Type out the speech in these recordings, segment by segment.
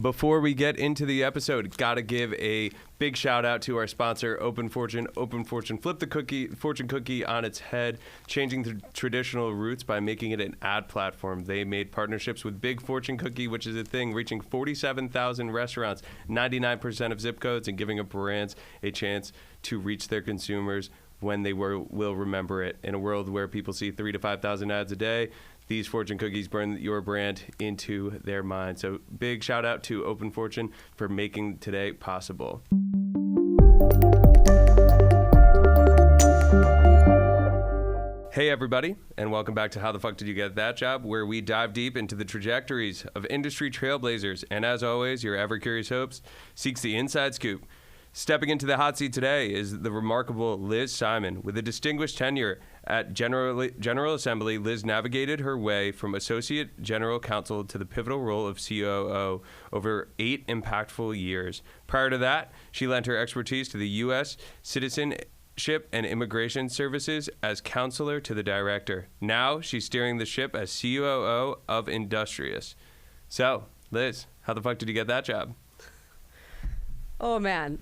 Before we get into the episode, gotta give a big shout out to our sponsor, Open Fortune. Open Fortune flipped the fortune cookie on its head, changing the traditional roots by making it an ad platform. They made partnerships with Big Fortune Cookie, which is a thing, reaching 47,000 restaurants, 99% of zip codes, and giving brands a chance to reach their consumers when they will remember it. In a world where people see 3,000 to 5,000 ads a day, these fortune cookies burn your brand into their mind. So big shout out to Open Fortune for making today possible. Hey everybody, and welcome back to How the Fuck Did You Get That Job, where we dive deep into the trajectories of industry trailblazers. And as always, your ever-curious host seeks the inside scoop. Stepping into the hot seat today is the remarkable Liz Simon. With a distinguished tenure at General Assembly, Liz navigated her way from Associate General Counsel to the pivotal role of COO over 8 impactful years. Prior to that, she lent her expertise to the U.S. Citizenship and Immigration Services as counselor to the director. Now, she's steering the ship as COO of Industrious. So, Liz, how the fuck did you get that job? Oh, man.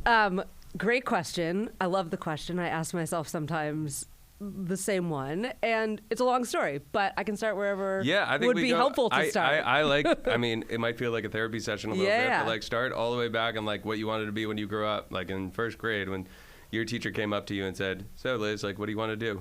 Great question. I love the question. I ask myself sometimes the same one. And it's a long story, but I can start wherever I think would be helpful to start. I mean, it might feel like a therapy session a little bit, but like start all the way back and like what you wanted to be when you grew up, like in first grade when your teacher came up to you and said, so Liz, like, what do you want to do? You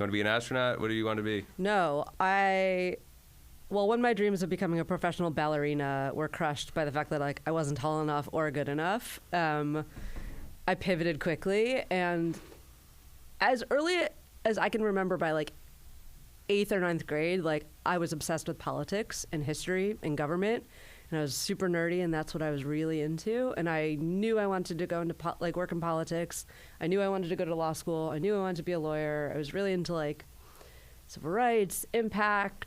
want to be an astronaut? What do you want to be? No, Well, when my dreams of becoming a professional ballerina were crushed by the fact that like I wasn't tall enough or good enough, I pivoted quickly. And as early as I can remember, by like 8th or 9th grade, like I was obsessed with politics and history and government, and I was super nerdy, and that's what I was really into. And I knew I wanted to go into work in politics. I knew I wanted to go to law school. I knew I wanted to be a lawyer. I was really into like civil rights, impact,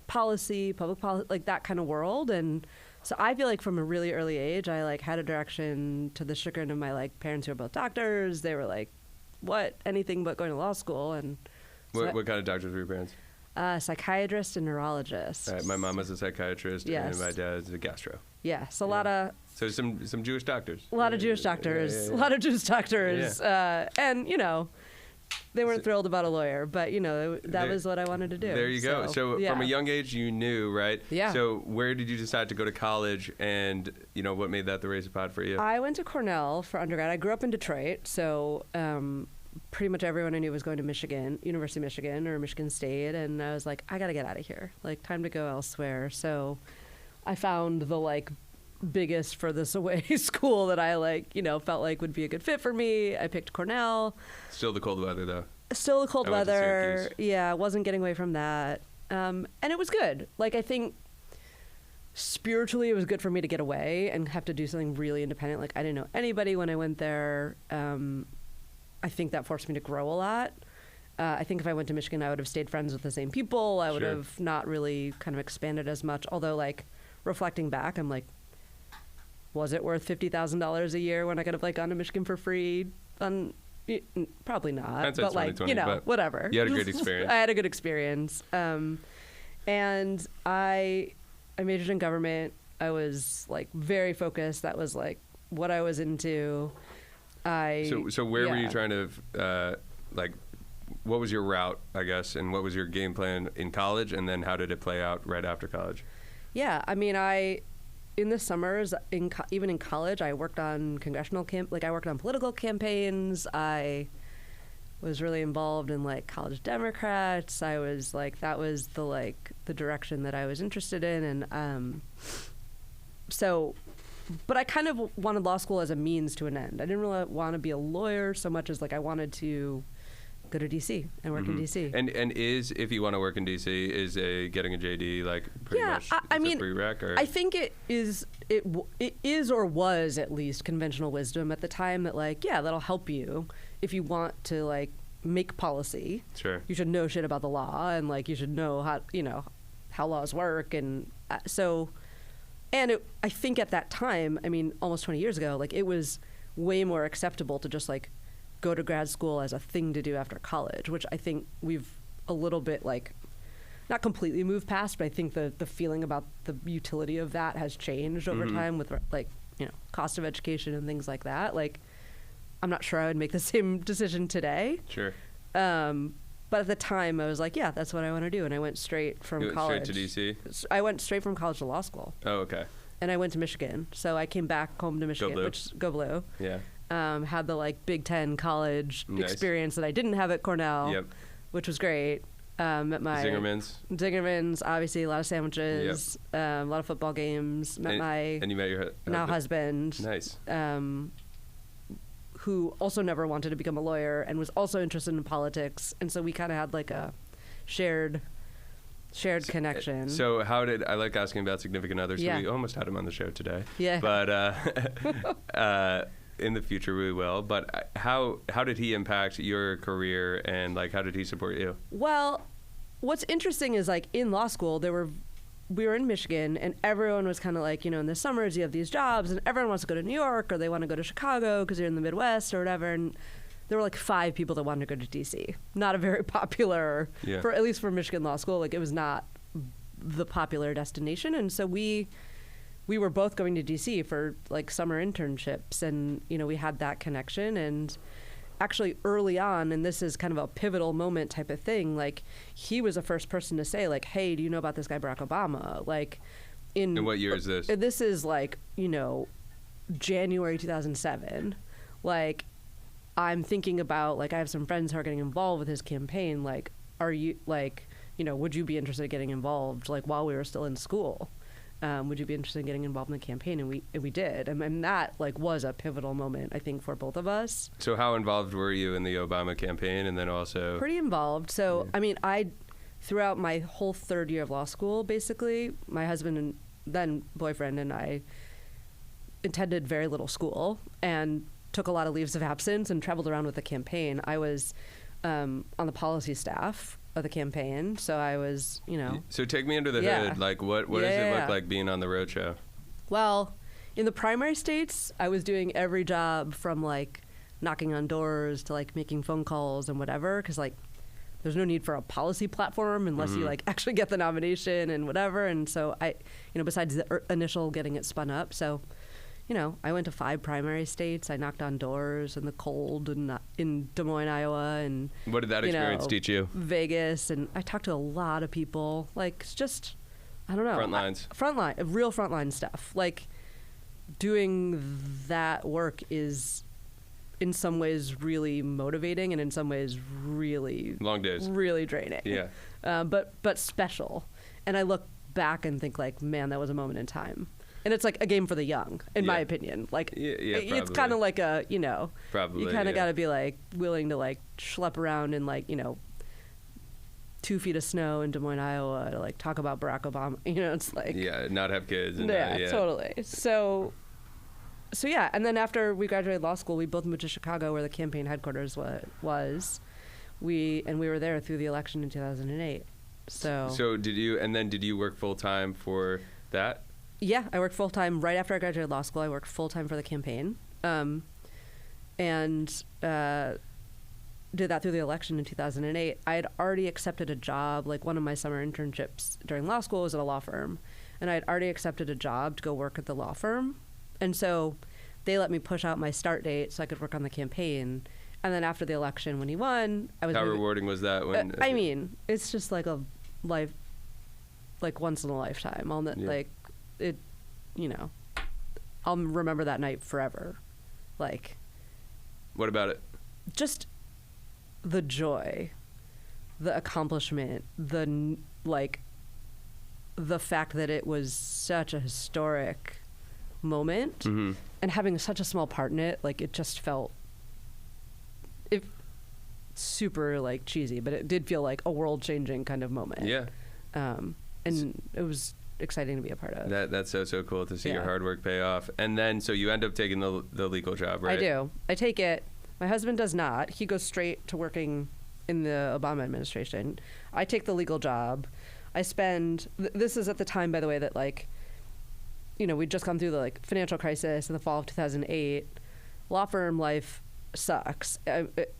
policy, public policy, like that kind of world. And so I feel like from a really early age, I like had a direction, to the chagrin of my like parents who are both doctors. They were like, what, anything but going to law school. And so what kind of doctors were your parents? Psychiatrist and neurologist. All right, my mom is a psychiatrist, and my dad is a gastro. Yeah, so a lot of... So some Jewish doctors. A lot of Jewish doctors. A lot of Jewish doctors. And, you know, they weren't thrilled about a lawyer, but, you know, that was what I wanted to do. There you go. So from a young age, you knew, right? Yeah. So where did you decide to go to college, and, you know, what made that the razor pod for you? I went to Cornell for undergrad. I grew up in Detroit, so pretty much everyone I knew was going to Michigan, University of Michigan or Michigan State, and I was like, I got to get out of here. Like, time to go elsewhere. So I found the, like, biggest furthest away school that I like, you know, felt like would be a good fit for me. I picked Cornell. Still the cold weather though. Still the cold weather. Yeah, wasn't getting away from that. And it was good. Like, I think spiritually it was good for me to get away and have to do something really independent. Like, I didn't know anybody when I went there. I think that forced me to grow a lot. I think if I went to Michigan, I would have stayed friends with the same people. I would have not really kind of expanded as much. Although, like, reflecting back, I'm like, was it worth $50,000 a year when I could have like gone to Michigan for free? Probably not. Hindsight's but like, 20/20, you know, whatever. You had a great experience. I had a good experience. And I majored in government. I was like very focused. That was like what I was into. So where were you trying to like? What was your route, I guess, and what was your game plan in college, and then how did it play out right after college? Yeah, I mean, in the summers, even in college, I worked on I worked on political campaigns. I was really involved in like college Democrats. I was like, that was the direction that I was interested in. And but I kind of wanted law school as a means to an end. I didn't really want to be a lawyer so much as like I wanted to go to DC and work in DC. And if you want to work in DC, is getting a JD like pretty much I mean, a prereq? Or? I think it is or was at least conventional wisdom at the time that like, yeah, that'll help you if you want to like make policy. Sure. You should know shit about the law, and like you should know how laws work, and I think at that time, I mean, almost 20 years ago, like it was way more acceptable to just like go to grad school as a thing to do after college, which I think we've a little bit like not completely moved past, but I think the feeling about the utility of that has changed over time with like, cost of education and things like that. Like, I'm not sure I would make the same decision today. Sure. But at the time I was like, yeah, that's what I want to do. And I went straight from college. Straight to DC? I went straight from college to law school. Oh, okay. And I went to Michigan. So I came back home to Michigan, go blue. Yeah. Had the like Big Ten college experience that I didn't have at Cornell, which was great. Met my Zingerman's, obviously a lot of sandwiches, a lot of football games. And you met your now husband. Nice. Who also never wanted to become a lawyer and was also interested in politics, and so we kind of had like a shared connection. So how did I like asking about significant others? So we almost had him on the show today. Yeah. But in the future we will. But how did he impact your career, and like how did he support you? Well, what's interesting is like in law school we were in Michigan, and everyone was kind of like, in the summers you have these jobs, and everyone wants to go to New York or they want to go to Chicago because you're in the Midwest or whatever. And there were like 5 people that wanted to go to DC. Not a very popular, at least for Michigan Law School. Like, it was not the popular destination, and so we were both going to DC for like summer internships, and we had that connection. And actually early on, and this is kind of a pivotal moment type of thing, like he was the first person to say like, hey, do you know about this guy Barack Obama? Like, in what year is this? This is like, January 2007. Like, I'm thinking about, like, I have some friends who are getting involved with his campaign. Like, are you, like, would you be interested in getting involved, like, while we were still in school? Would you be interested in getting involved in the campaign? And we did. And that, like, was a pivotal moment, I think, for both of us. So how involved were you in the Obama campaign, and then also? Pretty involved. So, I mean, throughout my whole third year of law school, basically, my husband and then boyfriend and I attended very little school and took a lot of leaves of absence and traveled around with the campaign. I was on the policy staff of the campaign, so I was, So take me under the hood. Like, what does it look like being on the road show? Well, in the primary states, I was doing every job from, like, knocking on doors to, like, making phone calls and whatever, because, like, there's no need for a policy platform unless you, like, actually get the nomination and whatever. And so I, besides the initial getting it spun up, so I went to 5 primary states. I knocked on doors in the cold and in Des Moines, Iowa, and what did that experience teach you? Vegas, and I talked to a lot of people. Like, it's just, I don't know, real frontline stuff. Like, doing that work is, in some ways, really motivating, and in some ways, really long days, really draining. Yeah, but special. And I look back and think, like, man, that was a moment in time. And it's like a game for the young, in my opinion. Like, it's kind of like a, probably, you kind of got to be, like, willing to, like, schlep around in, like, 2 feet of snow in Des Moines, Iowa to, like, talk about Barack Obama. It's like... Yeah, not have kids. And totally. So yeah. And then after we graduated law school, we both moved to Chicago, where the campaign headquarters was. We were there through the election in 2008. So did you work full-time for that? Yeah, I worked full-time right after I graduated law school. I worked full-time for the campaign, and did that through the election in 2008. I had already accepted a job. Like, one of my summer internships during law school was at a law firm, and I had already accepted a job to go work at the law firm. And so they let me push out my start date so I could work on the campaign. And then after the election, when he won, I was... How rewarding was that? I mean, it's just like a life, like, once in a lifetime. I'll remember that night forever. Like, what about it? Just the joy, the accomplishment, the fact that it was such a historic moment, and having such a small part in it, like, it just felt super, like, cheesy, but it did feel like a world-changing kind of moment. Yeah. And it was exciting to be a part of. That's so cool to see your hard work pay off. And then, so you end up taking the legal job, right? I do. I take it. My husband does not. He goes straight to working in the Obama administration. I take the legal job. I spend, this is at the time, by the way, that, like, we'd just gone through the, like, financial crisis in the fall of 2008. Law firm life sucks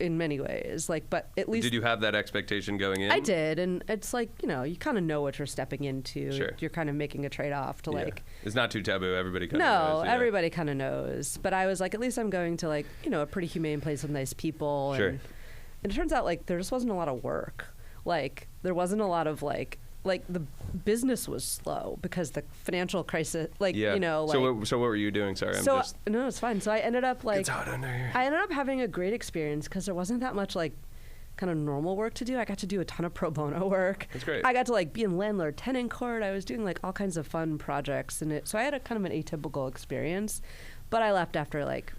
in many ways. Like, but at least did you have that expectation going in? I did, and it's like, you know, you kind of know what you're stepping into. Sure. You're kind of making a trade-off to like. It's not too taboo. Everybody kind of knows. No, everybody kind of knows. But I was like, at least I'm going to like, you know, a pretty humane place with nice people. Sure. And it turns out like there just wasn't a lot of work. Like there wasn't a lot of like the business was slow because the financial crisis, like, you know, like. So what were you doing? Sorry, No, it's fine. So I ended up like. It's hot under here. I ended up having a great experience because there wasn't that much like kind of normal work to do. I got to do a ton of pro bono work. That's great. I got to like be in landlord-tenant court. I was doing like all kinds of fun projects, and so I had a kind of an atypical experience. But I left after like.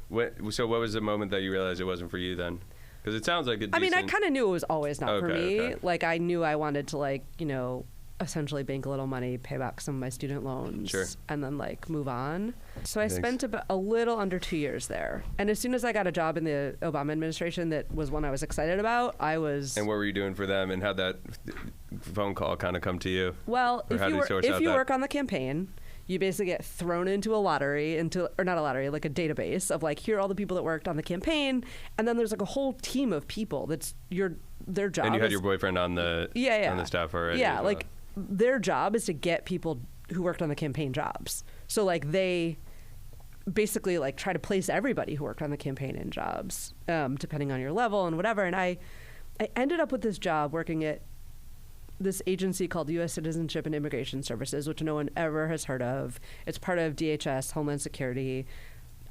So what was the moment that you realized it wasn't for you then? Because it sounds like a decent... I mean, I kind of knew it was always not for me. Okay. Like I knew I wanted to like, you know, essentially bank a little money, pay back some of my student loans, Sure. and then like move on. So I spent about a little under 2 years there. And as soon as I got a job in the Obama administration that was one I was excited about, I was... And what were you doing for them, and how'd that phone call kind of come to you? Well, if you work on the campaign, you basically get thrown into a lottery, or not a lottery, like a database of like, here are all the people that worked on the campaign, and then there's like a whole team of people that's their job. And you had your boyfriend on the on the staff already. Yeah, like their job is to get people who worked on the campaign jobs. So like they basically like try to place everybody who worked on the campaign in jobs, depending on your level and whatever. And I ended up with this job working at this agency called U.S. Citizenship and Immigration Services, which no one ever has heard of. It's part of DHS, Homeland Security.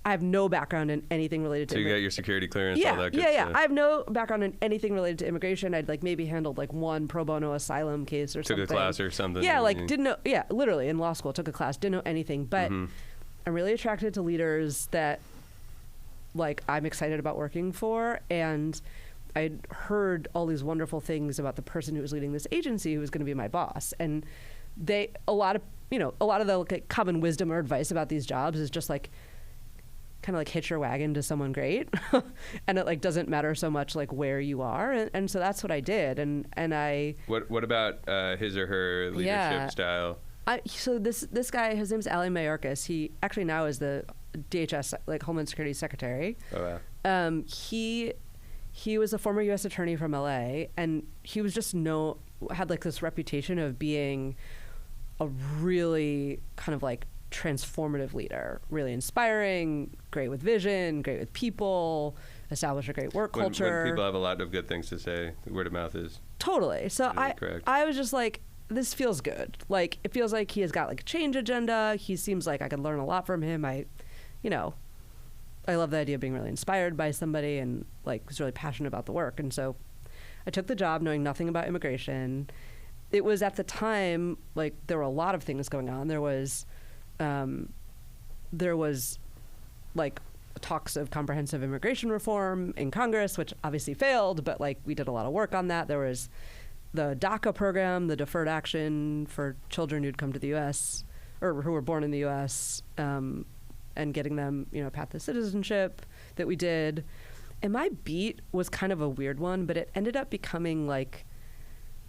I have no background in anything related to So you got your security clearance, all that good yeah. stuff. I have no background in anything related to immigration. I'd like maybe handled like one pro bono asylum case or something. Took a class or something. Yeah, like didn't know. Yeah, literally in law school, took a class, didn't know anything. But I'm really attracted to leaders that like I'm excited about working for, and I'd heard all these wonderful things about the person who was leading this agency who was going to be my boss. And a lot of the like, common wisdom or advice about these jobs is just like kind of like hitch your wagon to someone great. And it like doesn't matter so much like where you are. And so that's what I did. And I... What about his or her leadership style? So this guy, his name's Ali Mayorkas. He actually now is the DHS, like Homeland Security Secretary. Oh, wow. He was a former U.S. attorney from L.A., and he was just had like this reputation of being a really kind of like transformative leader, really inspiring, great with vision, great with people, established a great work culture. When people have a lot of good things to say, word of mouth is totally. So correct. I was just like, this feels good. Like it feels like he has got like a change agenda. He seems like I could learn a lot from him. I love the idea of being really inspired by somebody and like was really passionate about the work. And so I took the job knowing nothing about immigration. It was at the time, like there were a lot of things going on. There was like talks of comprehensive immigration reform in Congress, which obviously failed, but like we did a lot of work on that. There was the DACA program, the deferred action for children who'd come to the U.S. or who were born in the U.S., and getting them, path to citizenship that we did. And my beat was kind of a weird one, but it ended up becoming like,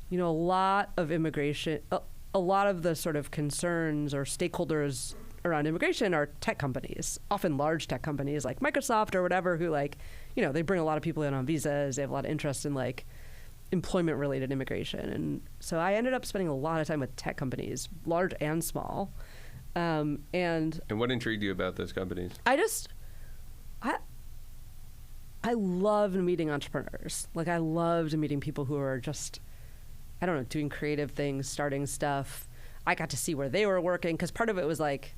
a lot of immigration, a lot of the sort of concerns or stakeholders around immigration are tech companies, often large tech companies like Microsoft or whatever, who like, they bring a lot of people in on visas. They have a lot of interest in like employment related immigration. And so I ended up spending a lot of time with tech companies, large and small. And what intrigued you about those companies? I loved meeting entrepreneurs. Like I loved meeting people who are just, I don't know, doing creative things, starting stuff. I got to see where they were working because part of it was like,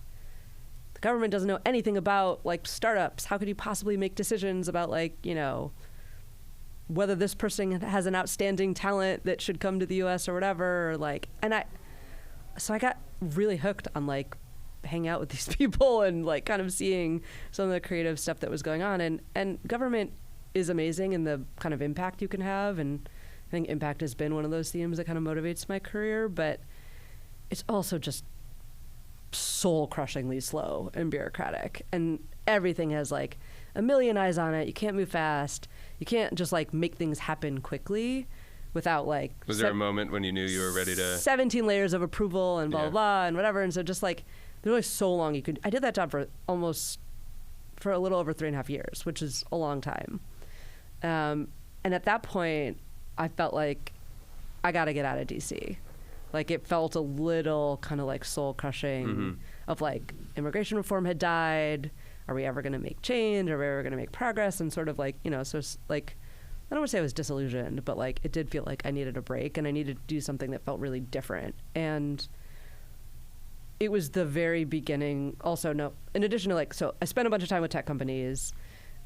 the government doesn't know anything about like startups. How could you possibly make decisions about like, whether this person has an outstanding talent that should come to the U.S. or whatever, or like, so I got really hooked on like hang out with these people and like kind of seeing some of the creative stuff that was going on. And government is amazing in the kind of impact you can have. And I think impact has been one of those themes that kind of motivates my career, but it's also just soul crushingly slow and bureaucratic. And everything has like a million eyes on it. You can't move fast. You can't just like make things happen quickly without like... Was there a moment when you knew you were ready to... 17 layers of approval and blah, blah, blah, and whatever. And so just like, there's only so long you could... I did that job for almost for a little over 3.5 years, which is a long time. And at that point, I felt like I got to get out of DC. Like, it felt a little kind of like soul crushing of like immigration reform had died. Are we ever going to make change? Are we ever going to make progress? And sort of like, you know, so like, I don't want to say I was disillusioned, but like it did feel like I needed a break and I needed to do something that felt really different. And it was the very beginning. Also, no, in addition to like, so I spent a bunch of time with tech companies.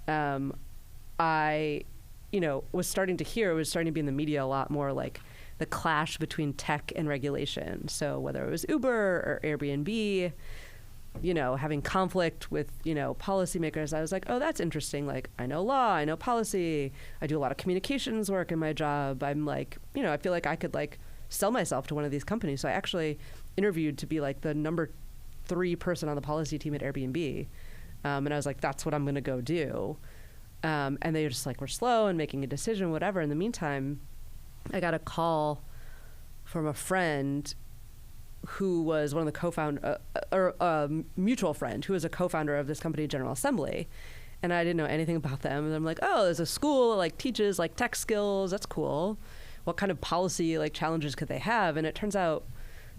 I, you know, was starting to be in the media a lot more, like the clash between tech and regulation. So whether it was Uber or Airbnb, you know, having conflict with, you know, policymakers, I was like, oh, that's interesting. Like, I know law, I know policy, I do a lot of communications work in my job. I'm like, you know, I feel like I could like sell myself to one of these companies. So I actually interviewed to be like the number 3 person on the policy team at Airbnb. And I was like, that's what I'm going to go do. And they just like were slow in making a decision, whatever. In the meantime, I got a call from a friend who was one of the co-founder, or a mutual friend who was a co-founder of this company, General Assembly. And I didn't know anything about them. And I'm like, oh, there's a school that like teaches like tech skills. That's cool. What kind of policy like challenges could they have? And it turns out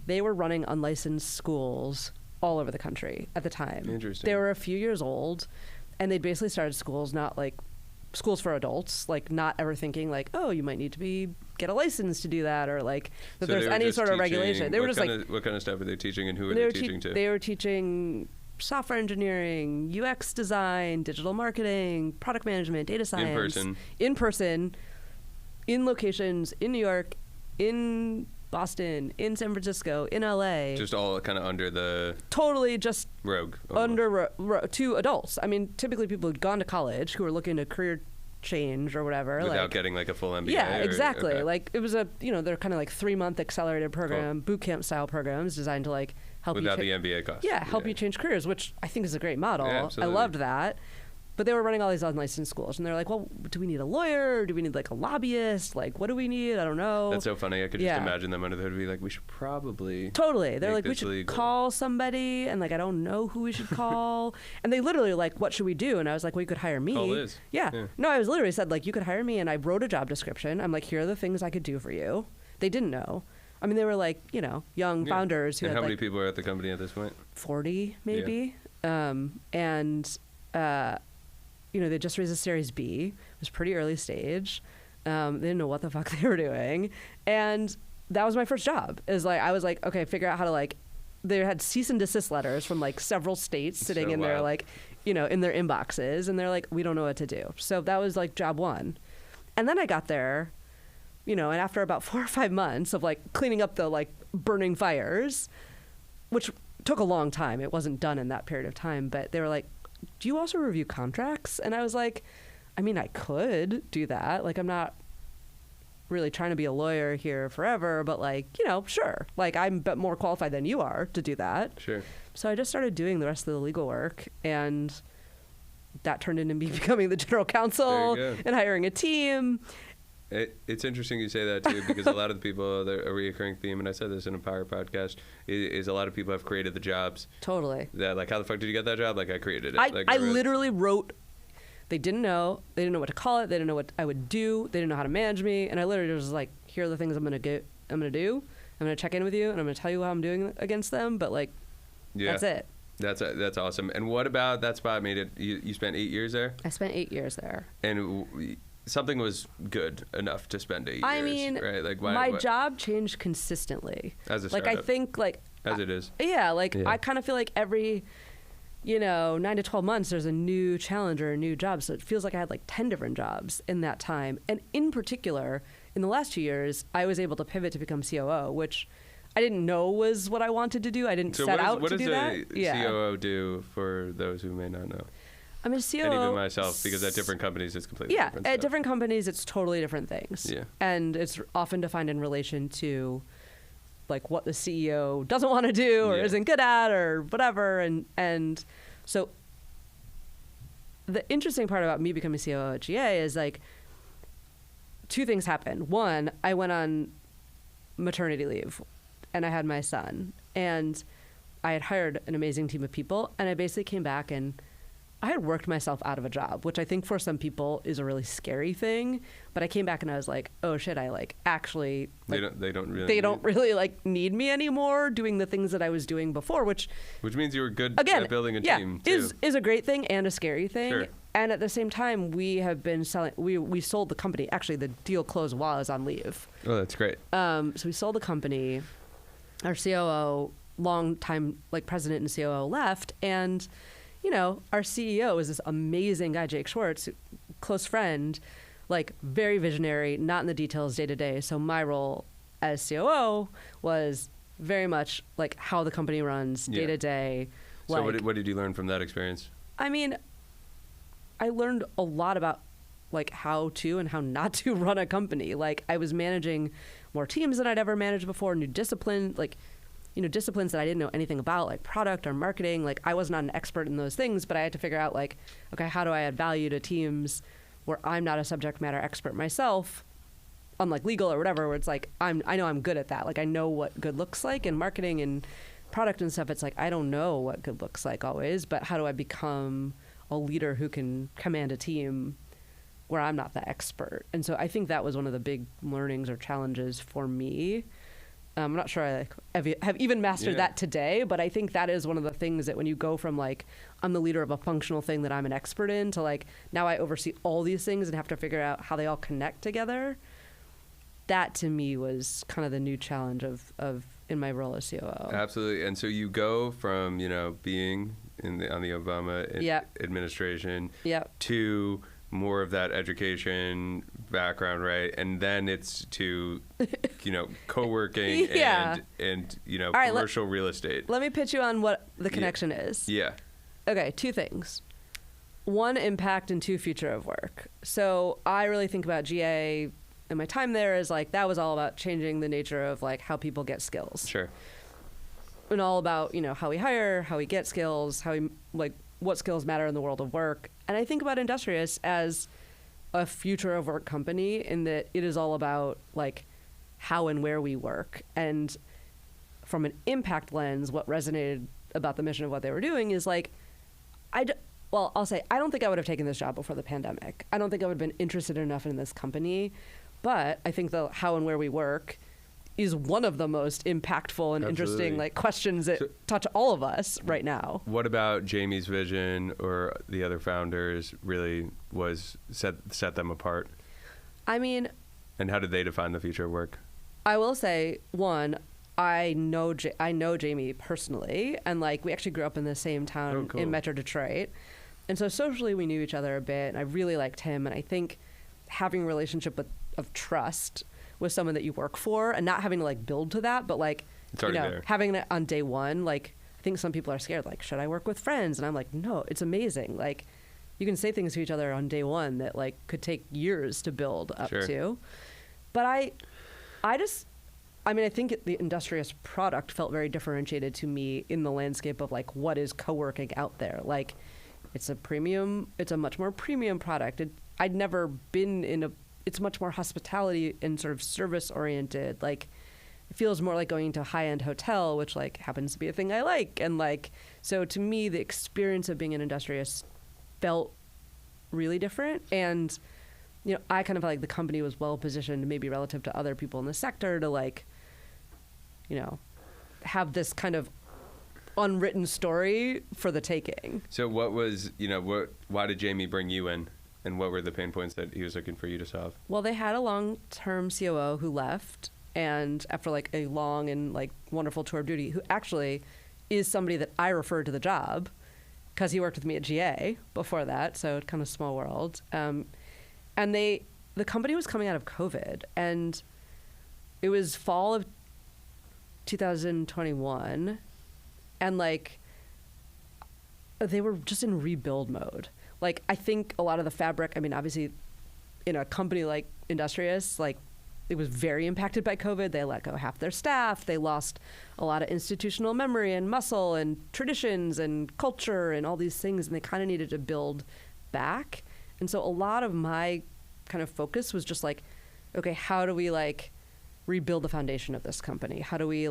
they were running unlicensed schools all over the country at the time. Interesting. They were a few years old, and they'd basically started schools, not like schools for adults, like not ever thinking like, oh, you might need to get a license to do that, or like that So there's any sort of regulation. They were just like, what kind of stuff were they teaching, and who were they teaching to? They were teaching software engineering, UX design, digital marketing, product management, data science. In person, in locations, in New York, in Boston, in San Francisco, in LA. Just all kind of under the... Totally just... Rogue. Under to adults. I mean, typically people who'd gone to college who were looking to career change or whatever. Without getting like a full MBA? Yeah, exactly. Okay. Like it was a, you know, they're kind of like 3-month accelerated program, bootcamp style programs designed to like help Without the MBA cost. Yeah, help you change careers, which I think is a great model. Yeah, I absolutely. loved that. But they were running all these unlicensed schools, and they're like, well, do we need a lawyer? Do we need like a lobbyist? Like, what do we need? I don't know. That's so funny. I could just imagine them under the hood be like, we should probably... Totally. They're like, we should legal. call somebody, and like, I don't know who we should call. And they literally like, what should we do? And I was like, well, you could hire me. Call Liz. Yeah. No, I was literally said like, you could hire me, and I wrote a job description. I'm like, here are the things I could do for you. They didn't know. I mean, they were like, you know, young founders who and had how many like people are at the company at this point? 40 maybe. You know, they just raised a Series B. It was pretty early stage. They didn't know what the fuck they were doing. And that was my first job. Is like, I was like, okay, figure out how to like, they had cease and desist letters from like several states sitting in their like, you know, in their inboxes. And they're like, we don't know what to do. So that was like job one. And then I got there, you know, and after about 4 or 5 months of like cleaning up the like burning fires, which took a long time. It wasn't done in that period of time, but they were like, do you also review contracts? And I was like, I mean, I could do that. Like, I'm not really trying to be a lawyer here forever, but like, you know, sure. Like, I'm more qualified than you are to do that. Sure. So I just started doing the rest of the legal work, and that turned into me becoming the general counsel and hiring a team. It's interesting you say that too, because a lot of the people, a recurring theme, and I said this in a prior podcast, is a lot of people have created the jobs. Totally. That like, how the fuck did you get that job? Like, I created it. I literally wrote. They didn't know. They didn't know what to call it. They didn't know what I would do. They didn't know how to manage me. And I literally was like, here are the things I'm gonna do. I'm gonna check in with you, and I'm gonna tell you how I'm doing against them. But like, that's it. That's awesome. And what about that spot made it? You spent 8 years there. I spent 8 years there. And something was good enough to spend 8 years. I mean, right? Like my job changed consistently. As a startup. Like, I think like as it is. Yeah. Like I kind of feel like every, you know, 9 to 12 months there's a new challenge or a new job. So it feels like I had like 10 different jobs in that time. And in particular, in the last 2 years, I was able to pivot to become COO, which I didn't know was what I wanted to do. I didn't set out to do that. What does a COO do for those who may not know? I'm a COO. And even myself, because at different companies, it's completely different. Yeah, at different companies, it's totally different things. Yeah. And it's often defined in relation to, like, what the CEO doesn't want to do or isn't good at or whatever. And so the interesting part about me becoming COO at GA is, like, 2 things happened. One, I went on maternity leave, and I had my son. And I had hired an amazing team of people, and I basically came back and I had worked myself out of a job, which I think for some people is a really scary thing. But I came back and I was like, oh shit, I like actually like, they don't really like need me anymore doing the things that I was doing before, which means you were good again, at building a team too. is a great thing and a scary thing. Sure. And at the same time, we have been selling. We sold the company. Actually, the deal closed while I was on leave. Oh, that's great. So we sold the company. Our COO, long time like president and COO, left, and you know, our CEO is this amazing guy, Jake Schwartz, close friend, like very visionary, not in the details day to day. So my role as COO was very much like how the company runs day to day. So what did you learn from that experience? I mean, I learned a lot about like how to and how not to run a company. Like I was managing more teams than I'd ever managed before, new discipline, like, you know, disciplines that I didn't know anything about, like product or marketing. Like I was not an expert in those things, but I had to figure out like, okay, how do I add value to teams where I'm not a subject matter expert myself, unlike legal or whatever, where it's like, I know I'm good at that. Like I know what good looks like in marketing and product and stuff. It's like, I don't know what good looks like always, but how do I become a leader who can command a team where I'm not the expert? And so I think that was one of the big learnings or challenges for me. I'm not sure I have even mastered that today, but I think that is one of the things that when you go from like, I'm the leader of a functional thing that I'm an expert in to like, now I oversee all these things and have to figure out how they all connect together. That to me was kind of the new challenge of in my role as COO. Absolutely. And so you go from, you know, being on the Obama administration to more of that education background, right? And then it's to, you know, co-working and you know, right, commercial real estate. Let me pitch you on what the connection is. Yeah. Okay, two things. One, impact, and two, future of work. So I really think about GA and my time there is like, that was all about changing the nature of like how people get skills. Sure. And all about, you know, how we hire, how we get skills, how we like what skills matter in the world of work. And I think about Industrious as a future of work company in that it is all about like how and where we work. And from an impact lens, what resonated about the mission of what they were doing is like, I'll say, I don't think I would have taken this job before the pandemic. I don't think I would have been interested enough in this company, but I think the how and where we work is one of the most impactful and interesting like questions that touch all of us right now. What about Jamie's vision or the other founders really was set them apart? I mean, and how did they define the future of work? I will say, one, I know Jamie personally, and like we actually grew up in the same town in Metro Detroit, and so socially we knew each other a bit, and I really liked him, and I think having a relationship of trust with someone that you work for and not having to like build to that, but like, you know, having it on day one, like I think some people are scared, like, should I work with friends? And I'm like, no, it's amazing. Like you can say things to each other on day one that like could take years to build up to. But I think the Industrious product felt very differentiated to me in the landscape of like, what is co-working out there? Like it's a much more premium product. I'd never been it's much more hospitality and sort of service oriented. Like it feels more like going to a high-end hotel, which like happens to be a thing I like. And like, so to me, the experience of being an Industrious felt really different. And, you know, I kind of felt like the company was well positioned maybe relative to other people in the sector to like, you know, have this kind of unwritten story for the taking. So what was, you know, why did Jamie bring you in? And what were the pain points that he was looking for you to solve? Well, they had a long-term COO who left, and after like a long and like wonderful tour of duty, who actually is somebody that I referred to the job because he worked with me at GA before that, so it's kind of small world. And the company was coming out of COVID, and it was fall of 2021, and like they were just in rebuild mode. Like, I think a lot of the fabric, I mean, obviously, in a company like Industrious, like, it was very impacted by COVID. They let go half their staff. They lost a lot of institutional memory and muscle and traditions and culture and all these things, and they kind of needed to build back. And so a lot of my kind of focus was just like, okay, how do we, like, rebuild the foundation of this company? How do we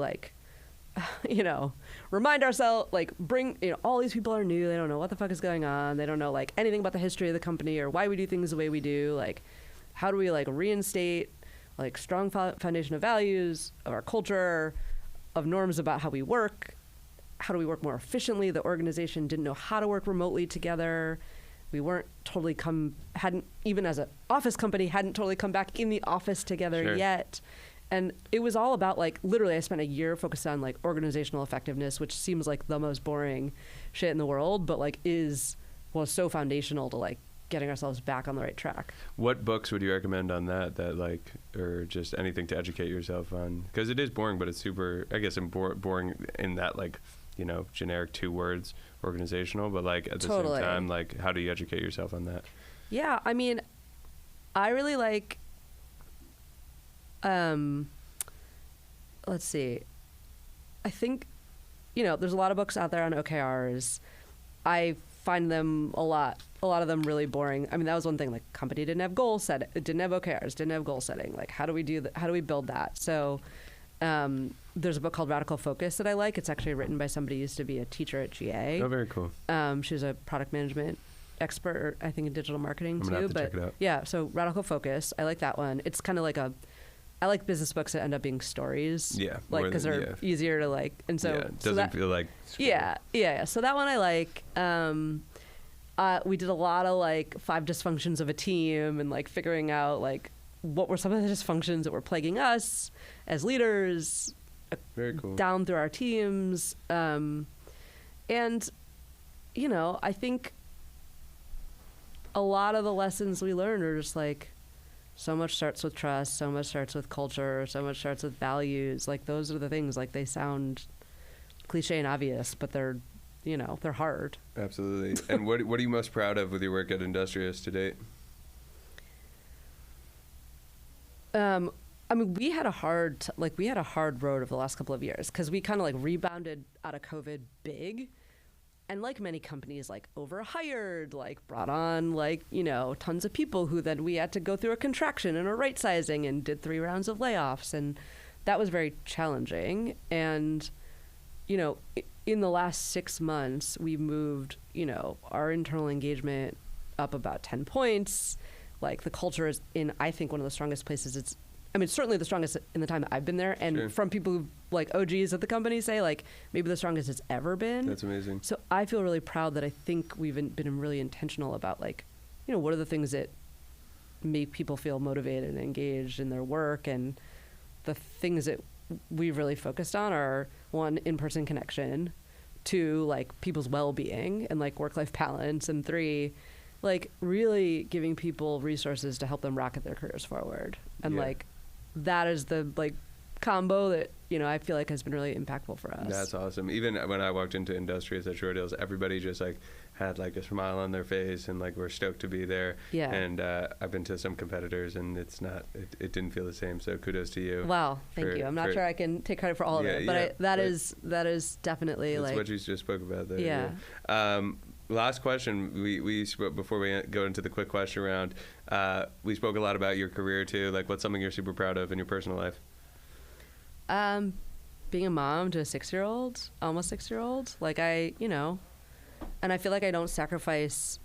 you know, remind ourselves, like bring, you know, all these people are new. They don't know what the fuck is going on. They don't know like anything about the history of the company or why we do things the way we do. Like, how do we like reinstate like strong foundation of values, of our culture, of norms about how we work? How do we work more efficiently? The organization didn't know how to work remotely together. We weren't totally hadn't, even as an office company, hadn't totally come back in the office together yet. And it was all about like, literally I spent a year focused on like organizational effectiveness, which seems like the most boring shit in the world, but like was so foundational to like getting ourselves back on the right track. What books would you recommend on that like, or just anything to educate yourself on? Because it is boring, but it's super, I guess, boring in that like, you know, generic 2 words, organizational, but like at the same time, like how do you educate yourself on that? Yeah, I mean, I really like, let's see. I think, you know, there's a lot of books out there on OKRs. I find them a lot of them really boring. I mean, that was one thing, like company didn't have goal set, it didn't have OKRs, didn't have goal setting. Like how do we do that? How do we build that? So, there's a book called Radical Focus that I like. It's actually written by somebody who used to be a teacher at GA. Oh, very cool. She was a product management expert, I think in digital marketing too. I'm gonna have to check it out. Yeah, so Radical Focus, I like that one. It's kind of like I like business books that end up being stories. Yeah. Like, because they're easier to like, and so. Yeah, it doesn't feel like. Yeah. So that one I like. We did a lot of like 5 dysfunctions of a team and like figuring out like what were some of the dysfunctions that were plaguing us as leaders. Very cool. Down through our teams. And, you know, I think a lot of the lessons we learned are just like, so much starts with trust, so much starts with culture, so much starts with values. Like those are the things, like they sound cliche and obvious, but they're, you know, they're hard. Absolutely. And what are you most proud of with your work at Industrious to date? I mean, we had a hard road over the last couple of years because we kind of like rebounded out of COVID big. And like many companies, like overhired, like brought on like, you know, tons of people who then we had to go through a contraction and a right sizing and did 3 rounds of layoffs. And that was very challenging. And, you know, in the last 6 months, we moved, you know, our internal engagement up about 10 points. Like the culture is in, I think, one of the strongest places it's certainly the strongest in the time that I've been there. And from people who like OGs at the company say like maybe the strongest it's ever been. That's amazing. So I feel really proud that I think we've been really intentional about like, you know, what are the things that make people feel motivated and engaged in their work. And the things that we've really focused on are 1, in-person connection, 2, like people's well-being and like work-life balance, and 3, like really giving people resources to help them rocket their careers forward. And like that is the like combo that, you know, I feel like has been really impactful for us. That's awesome. Even when I walked into Industrious at Short Deals, everybody just like had like a smile on their face and like we're stoked to be there. Yeah. And I've been to some competitors and it didn't feel the same. So kudos to you. Wow, thank you. I'm not sure I can take credit for all of it, but that is definitely that's like what you just spoke about there. Yeah. Last question. We spoke before we go into the quick question round. We spoke a lot about your career too. Like, what's something you're super proud of in your personal life? Being a mom to a 6-year-old, almost 6-year-old. Like you know, and I feel like I don't sacrifice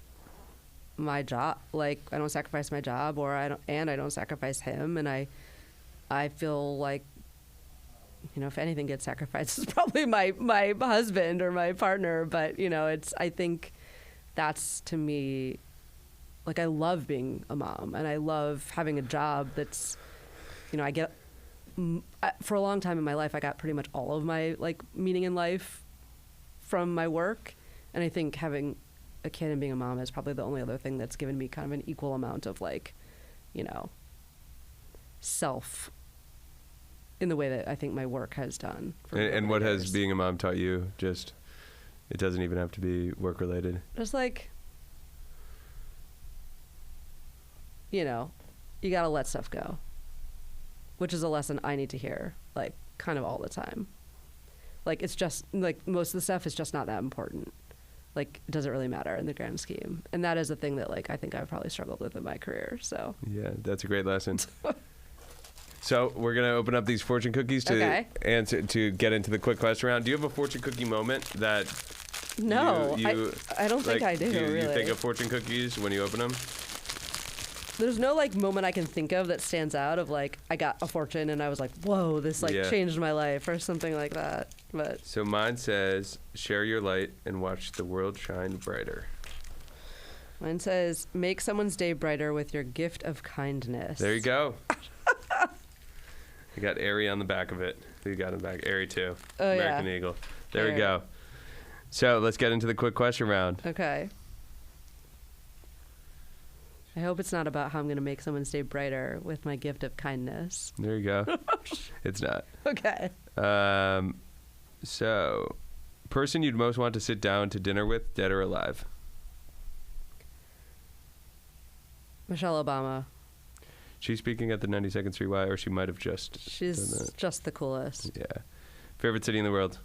my job. Like I don't sacrifice my job, I don't sacrifice him. And I feel like, you know, if anything gets sacrificed, it's probably my husband or my partner. But, you know, I think that's, to me, like, I love being a mom and I love having a job that's, you know, for a long time in my life, I got pretty much all of my, like, meaning in life from my work. And I think having a kid and being a mom is probably the only other thing that's given me kind of an equal amount of, like, you know, self in the way that I think my work has done. And what has being a mom taught you? Just, it doesn't even have to be work related. Just like, you know, you gotta let stuff go, which is a lesson I need to hear, like, kind of all the time. Like, it's just, like, most of the stuff is just not that important. Like, it doesn't really matter in the grand scheme. And that is a thing that, like, I think I've probably struggled with in my career, so. Yeah, that's a great lesson. So we're gonna open up these fortune cookies to answer to get into the quick question round. Do you have a fortune cookie moment that? No, I don't think I do. You really. think of fortune cookies when you open them? There's no like moment I can think of that stands out of like I got a fortune and I was like, whoa, this like changed my life or something like that. But so mine says, share your light and watch the world shine brighter. Mine says, make someone's day brighter with your gift of kindness. There you go. You got Airy on the back of it. Who you got in the back? Airy 2. Oh, American Eagle. There we go. So let's get into the quick question round. Okay. I hope it's not about how I'm going to make someone's day brighter with my gift of kindness. There you go. It's not. Okay. So, person you'd most want to sit down to dinner with, dead or alive? Michelle Obama. She's speaking at the 92nd Street Y, or she might have just She's done that. just the coolest. Yeah. Favorite city in the world?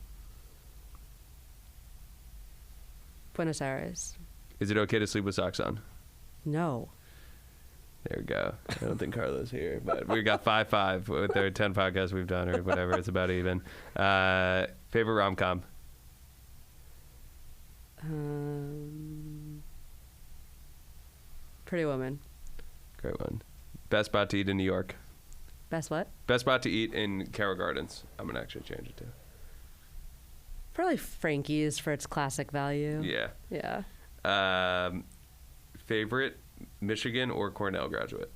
Buenos Aires. Is it okay to sleep with socks on? No. There we go. I don't think Carlo's here, but we got 5-5 with our 10 podcasts we've done, or whatever. It's about even. Favorite rom-com? Pretty Woman. Great one. Best spot to eat in New York? Best what? Best spot to eat in Carroll Gardens. I'm going to actually change it to. Probably Frankie's for its classic value. Yeah. Yeah. Favorite Michigan or Cornell graduate?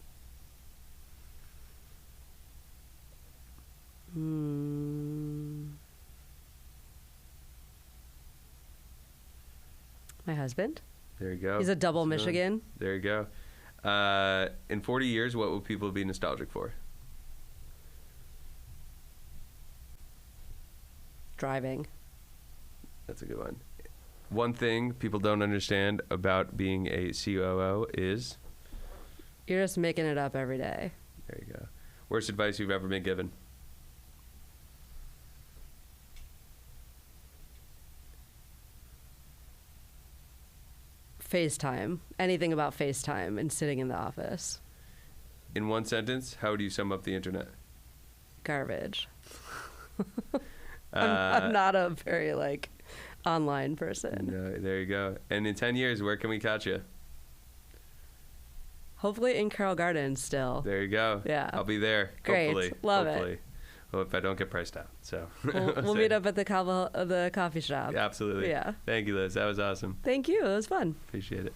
My husband. There you go. He's a double Michigan. There you go. In 40 years, what will people be nostalgic for? Driving. That's a good one. One thing people don't understand about being a COO is? You're just making it up every day. There you go. Worst advice you've ever been given? FaceTime. Anything about FaceTime and sitting in the office. In one sentence, how would you sum up the internet? Garbage. I'm not a very like online person. No, there you go. And in 10 years, where can we catch you? Hopefully in Carroll Gardens still. There you go. Yeah. I'll be there. Great. Hopefully. Love it. Well, if I don't get priced out. So We'll meet up at the coffee shop. Yeah, absolutely. Yeah. Thank you, Liz. That was awesome. Thank you. It was fun. Appreciate it.